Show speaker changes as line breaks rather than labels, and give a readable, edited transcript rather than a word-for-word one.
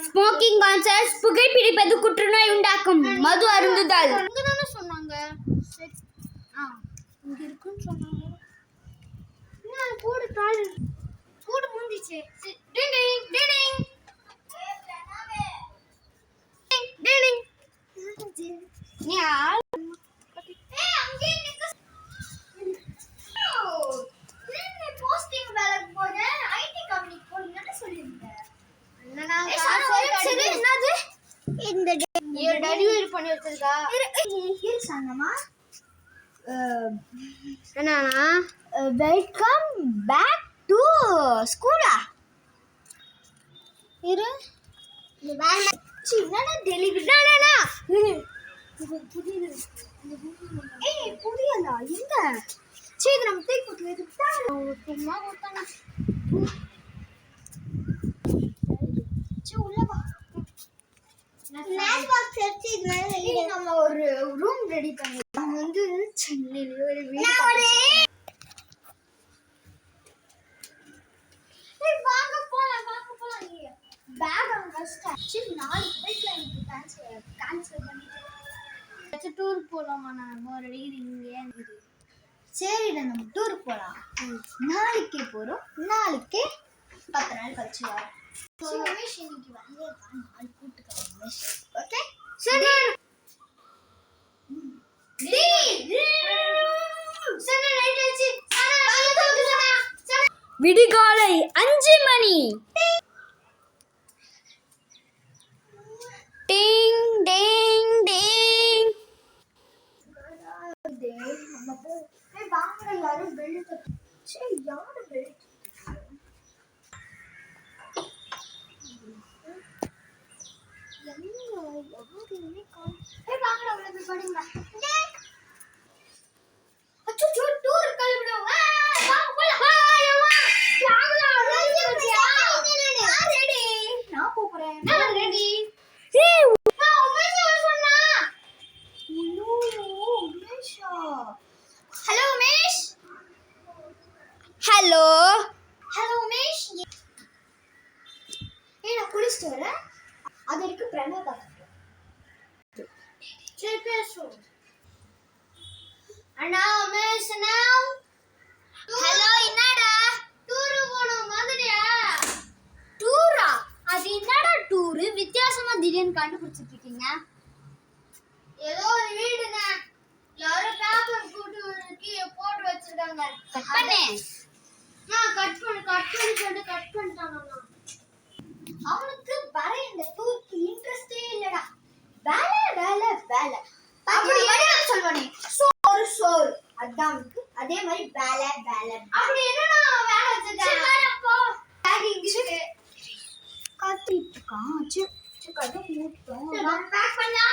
Smoking கான்சர்ஸ் புகைப்பிடிப்பது புற்றுநோய் உண்டாக்கும். மது அருந்துதல்.
தானே சொன்னாங்க. இங்க இருக்குன்னு சொன்னாங்க. கூடு முடிஞ்சிச்சு. நீ ஆள் போஸ்டிங் வேலைக்கு போறேன். ஐடி கம்பெனிக்கு போறேன்னு சொல்லிருந்தேன். என்னது இந்த டெலிவரி பண்ணி வச்சிருக்கா? சங்கமா என்னன்னா வெல்கம் பேக் டு ஸ்கூலா இரு சின்ன டெலிவரி புரியல எங்க சரி நம்ம தூக்கி போட்டு சும்மா கொடுத்தாங்க. நம்ம ஒரு ரூம் ரெடி பண்ணி வந்து சென்னையில ஒரு வீடு வாங்க போலாம் பேக் அங்க ஸ்டாச்சு 4 பைக்ல எனக்கு கேன்சல் பண்ணிட்டு டூர் போலாமா? நான் போர் அடிக்குது. சரிடா நம்ம டூர் போலாம். நாளைக்கே போறோம். நாளைக்கே 10 நாள் கழிச்சு வரோம். ரமேஷ் இன்னைக்கு வந்து 4 கூட்டுக்காரங்க ரமேஷ். ஓகே சரி
விடிகாலை 5 மணி. டிங் டிங் டிங்.
வாங்க யாரும் பெல்ட் சரி யாரு பெல்ட்
ஹலோ
உமேஷ். நான் குடிச்சிட்டு வரேன். அது வரைக்கும் பிரணவ பார்த்துட்டு சரி பேசுவோம். அண்ணா உமேஷ் அண்ணா. ஹலோ என்னடா டூரு போனோம் வந்துட்டியா? டூரா? அது என்னடா டூரு வித்தியாசமா திடீர்னு கண்டுபிடிச்சிட்டு இருக்கீங்க? ஏதோ ஒரு வீடுங்க. யாரோ பேப்பர் போட்டு வச்சிருக்காங்க. கட் பண்ணு. கட் பண்ணிட்டாங்க. அவனுக்கு வர இந்த டூருக்கு இன்ட்ரெஸ்டே இல்லடா. வேலை வேலை வேலை அப்படி என்ன சொல்வானே சோறு அதான் அதே மாதிரி வேலை வேலை அப்படி என்னடா வேலை வச்சிருக்கேன் போ பேக் இங்கிலீஷ் காத்திட்டு இருக்கான். கதை மூட்டோம் பேக் பண்ணா